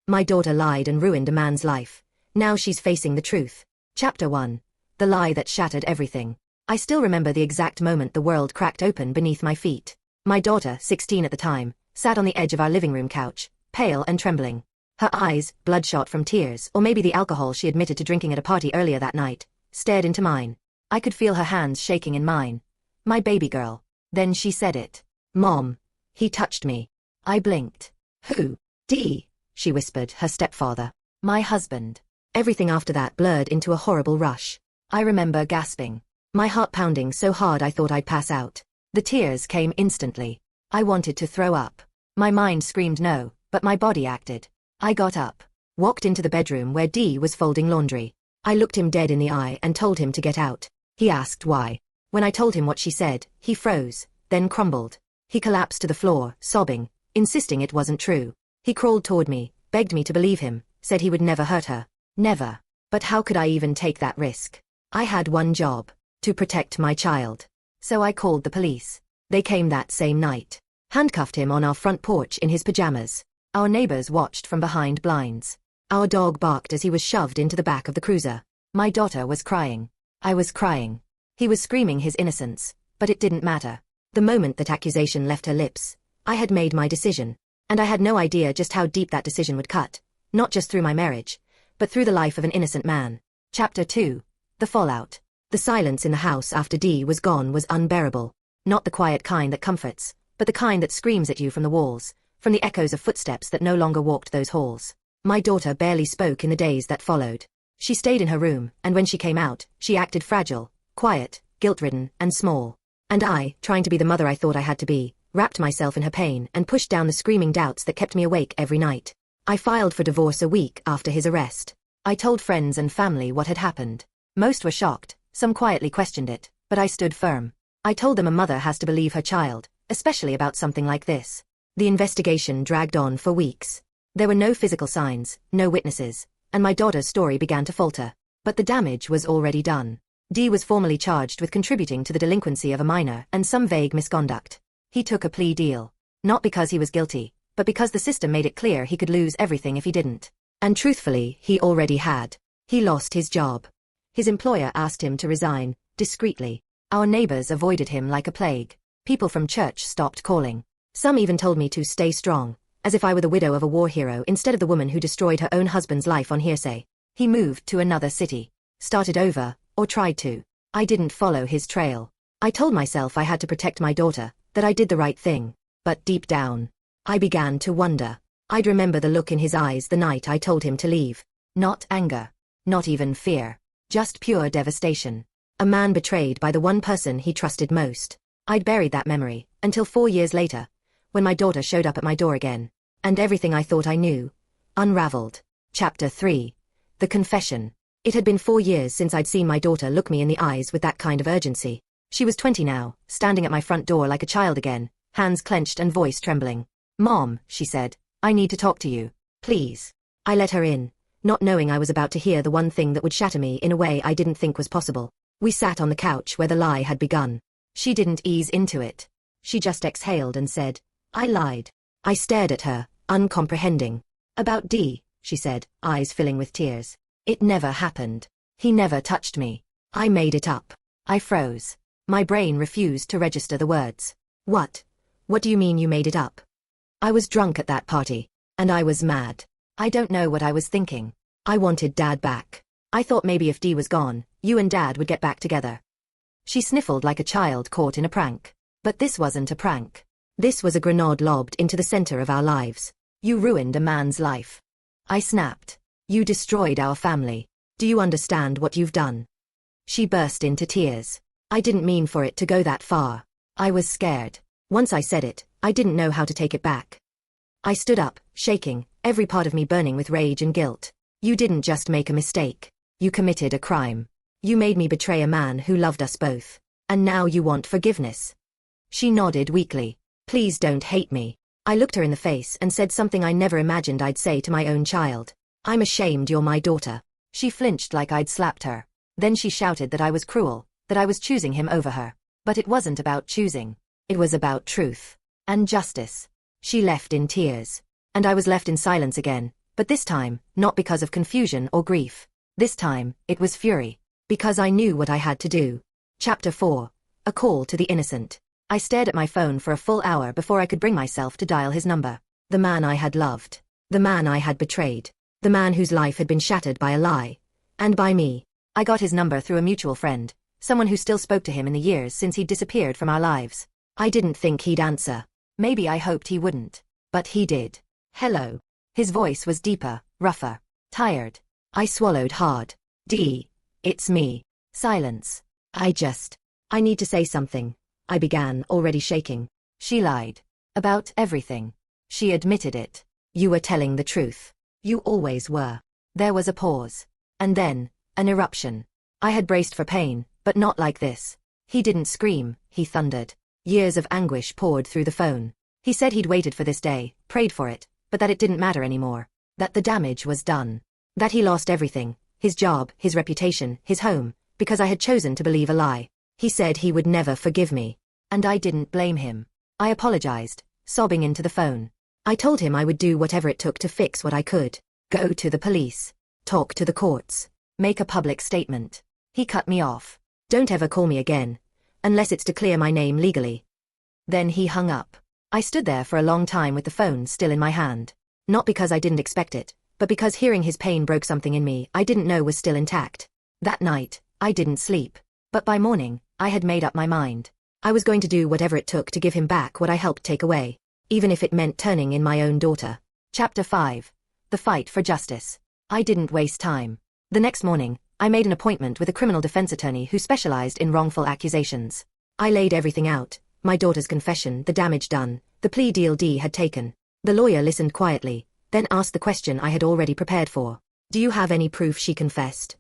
My daughter lied and ruined a man's life. Now she's facing the truth. Chapter 1. The lie that shattered everything. I still remember the exact moment the world cracked open beneath my feet. My daughter, 16 at the time, sat on the edge of our living room couch, pale and trembling. Her eyes, bloodshot from tears or maybe the alcohol she admitted to drinking at a party earlier that night, stared into mine. I could feel her hands shaking in mine. My baby girl. Then she said it. Mom. He touched me. I blinked. Who? D, she whispered, her stepfather. My husband. Everything after that blurred into a horrible rush. I remember gasping. My heart pounding so hard I thought I'd pass out. The tears came instantly. I wanted to throw up. My mind screamed no, but my body acted. I got up, walked into the bedroom where D was folding laundry. I looked him dead in the eye and told him to get out. He asked why. When I told him what she said, he froze, then crumbled. He collapsed to the floor, sobbing, insisting it wasn't true. He crawled toward me, begged me to believe him, said he would never hurt her. Never. But how could I even take that risk? I had one job, to protect my child. So I called the police. They came that same night. Handcuffed him on our front porch in his pajamas. Our neighbors watched from behind blinds. Our dog barked as he was shoved into the back of the cruiser. My daughter was crying. I was crying. He was screaming his innocence, but it didn't matter. The moment that accusation left her lips, I had made my decision. And I had no idea just how deep that decision would cut, not just through my marriage, but through the life of an innocent man. Chapter 2. The Fallout. The silence in the house after D was gone was unbearable. Not the quiet kind that comforts, but the kind that screams at you from the walls, from the echoes of footsteps that no longer walked those halls. My daughter barely spoke in the days that followed. She stayed in her room, and when she came out, she acted fragile, quiet, guilt-ridden, and small. And I, trying to be the mother I thought I had to be, wrapped myself in her pain and pushed down the screaming doubts that kept me awake every night. I filed for divorce a week after his arrest. I told friends and family what had happened. Most were shocked, some quietly questioned it, but I stood firm. I told them a mother has to believe her child, especially about something like this. The investigation dragged on for weeks. There were no physical signs, no witnesses, and my daughter's story began to falter. But the damage was already done. D was formally charged with contributing to the delinquency of a minor and some vague misconduct. He took a plea deal. Not because he was guilty, but because the system made it clear he could lose everything if he didn't. And truthfully, he already had. He lost his job. His employer asked him to resign, discreetly. Our neighbors avoided him like a plague. People from church stopped calling. Some even told me to stay strong, as if I were the widow of a war hero instead of the woman who destroyed her own husband's life on hearsay. He moved to another city. Started over, or tried to. I didn't follow his trail. I told myself I had to protect my daughter, that I did the right thing. But deep down, I began to wonder. I'd remember the look in his eyes the night I told him to leave. Not anger. Not even fear. Just pure devastation. A man betrayed by the one person he trusted most. I'd buried that memory, until 4 years later, when my daughter showed up at my door again. And everything I thought I knew unraveled. Chapter 3. The Confession. It had been 4 years since I'd seen my daughter look me in the eyes with that kind of urgency. She was 20 now, standing at my front door like a child again, hands clenched and voice trembling. "Mom," she said, "I need to talk to you. Please." I let her in, not knowing I was about to hear the one thing that would shatter me in a way I didn't think was possible. We sat on the couch where the lie had begun. She didn't ease into it. She just exhaled and said, "I lied." I stared at her, uncomprehending. "About D," she said, eyes filling with tears. "It never happened. He never touched me. I made it up." I froze. My brain refused to register the words. What? What do you mean you made it up?" I was drunk at that party. And I was mad. I don't know what I was thinking. I wanted Dad back. I thought maybe if D was gone, you and Dad would get back together. She sniffled like a child caught in a prank. But this wasn't a prank. This was a grenade lobbed into the center of our lives. "You ruined a man's life." I snapped. "You destroyed our family. Do you understand what you've done?" She burst into tears. I didn't mean for it to go that far. I was scared. Once I said it, I didn't know how to take it back. I stood up, shaking, every part of me burning with rage and guilt. "You didn't just make a mistake. You committed a crime. You made me betray a man who loved us both. And now you want forgiveness." She nodded weakly. "Please don't hate me." I looked her in the face and said something I never imagined I'd say to my own child. "I'm ashamed you're my daughter." She flinched like I'd slapped her. Then she shouted that I was cruel, that I was choosing him over her. But it wasn't about choosing. It was about truth. And justice. She left in tears. And I was left in silence again, But this time, not because of confusion or grief. This time, it was fury. Because I knew what I had to do. Chapter 4. A call to the innocent. I stared at my phone for a full hour before I could bring myself to dial his number. The man I had loved. The man I had betrayed. The man whose life had been shattered by a lie. And by me. I got his number through a mutual friend, someone who still spoke to him in the years since he'd disappeared from our lives. I didn't think he'd answer. Maybe I hoped he wouldn't. But he did. Hello. His voice was deeper, rougher, tired. I swallowed hard. Dee. It's me. Silence. I need to say something. I began, already shaking. She lied. About everything. She admitted it. You were telling the truth. You always were. There was a pause. And then, an eruption. I had braced for pain, but not like this. He didn't scream, he thundered. Years of anguish poured through the phone. He said he'd waited for this day, prayed for it, but that it didn't matter anymore. That the damage was done. That he lost everything, his job, his reputation, his home, because I had chosen to believe a lie. He said he would never forgive me. And I didn't blame him. I apologized, sobbing into the phone. I told him I would do whatever it took to fix what I could. Go to the police. Talk to the courts. Make a public statement. He cut me off. Don't ever call me again. Unless it's to clear my name legally. Then he hung up. I stood there for a long time with the phone still in my hand. Not because I didn't expect it, but because hearing his pain broke something in me I didn't know was still intact. That night, I didn't sleep. But by morning, I had made up my mind. I was going to do whatever it took to give him back what I helped take away. Even if it meant turning in my own daughter. Chapter 5. The Fight for Justice. I didn't waste time. The next morning, I made an appointment with a criminal defense attorney who specialized in wrongful accusations. I laid everything out, my daughter's confession, the damage done, the plea deal Dee had taken. The lawyer listened quietly, then asked the question I had already prepared for. Do you have any proof she confessed?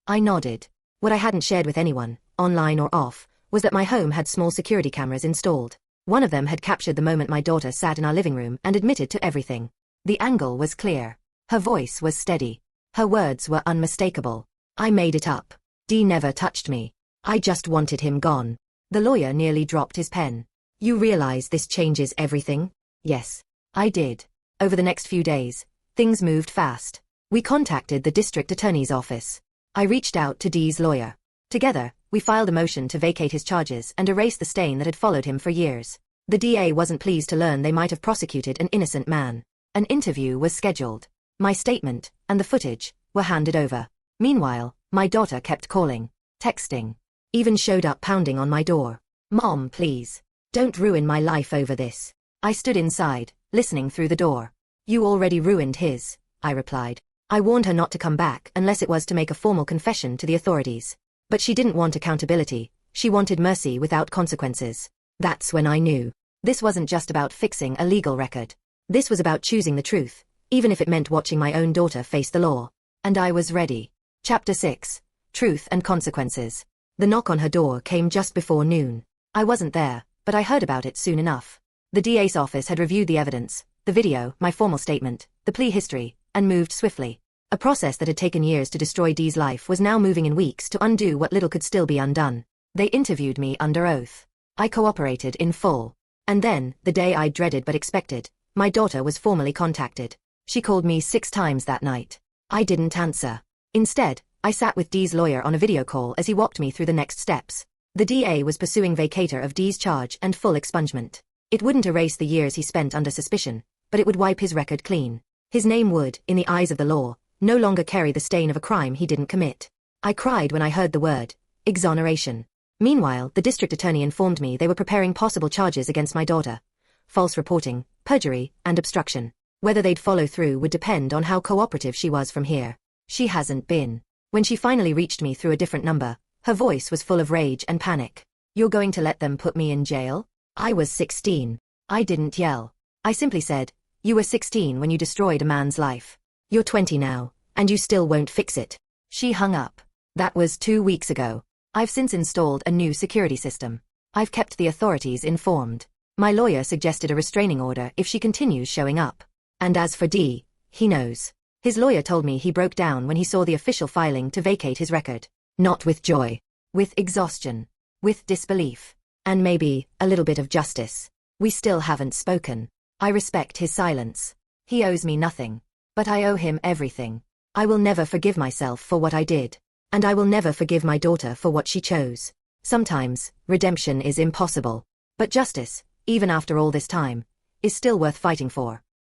I nodded. What I hadn't shared with anyone, online or off, was that my home had small security cameras installed. One of them had captured the moment my daughter sat in our living room and admitted to everything. The angle was clear. Her voice was steady. Her words were unmistakable. I made it up. Dee never touched me. I just wanted him gone. The lawyer nearly dropped his pen. You realize this changes everything? Yes. I did. Over the next few days, things moved fast. We contacted the district attorney's office. I reached out to Dee's lawyer. Together, we filed a motion to vacate his charges and erase the stain that had followed him for years. The DA wasn't pleased to learn they might have prosecuted an innocent man. An interview was scheduled. My statement, and the footage, were handed over. Meanwhile, my daughter kept calling, texting, even showed up pounding on my door. Mom, please. Don't ruin my life over this. I stood inside, listening through the door. You already ruined his, I replied. I warned her not to come back unless it was to make a formal confession to the authorities. But she didn't want accountability. She wanted mercy without consequences. That's when I knew. This wasn't just about fixing a legal record. This was about choosing the truth, even if it meant watching my own daughter face the law. And I was ready. Chapter 6. Truth and Consequences. The knock on her door came just before noon. I wasn't there, but I heard about it soon enough. The DA's office had reviewed the evidence, the video, my formal statement, the plea history, and moved swiftly. A process that had taken years to destroy Dee's life was now moving in weeks to undo what little could still be undone. They interviewed me under oath. I cooperated in full. And then, the day I dreaded but expected, my daughter was formally contacted. She called me 6 times that night. I didn't answer. Instead, I sat with Dee's lawyer on a video call as he walked me through the next steps. The DA was pursuing vacatur of Dee's charge and full expungement. It wouldn't erase the years he spent under suspicion, but it would wipe his record clean. His name would, in the eyes of the law, no longer carry the stain of a crime he didn't commit. I cried when I heard the word, exoneration. Meanwhile, the district attorney informed me they were preparing possible charges against my daughter. False reporting, perjury, and obstruction. Whether they'd follow through would depend on how cooperative she was from here. She hasn't been. When she finally reached me through a different number, her voice was full of rage and panic. You're going to let them put me in jail? I was 16. I didn't yell. I simply said, you were 16 when you destroyed a man's life. You're 20 now, and you still won't fix it. She hung up. That was 2 weeks ago. I've since installed a new security system. I've kept the authorities informed. My lawyer suggested a restraining order if she continues showing up. And as for Dee, he knows. His lawyer told me he broke down when he saw the official filing to vacate his record. Not with joy. With exhaustion. With disbelief. And maybe, a little bit of justice. We still haven't spoken. I respect his silence. He owes me nothing. But I owe him everything. I will never forgive myself for what I did. And I will never forgive my daughter for what she chose. Sometimes, redemption is impossible. But justice, even after all this time, is still worth fighting for.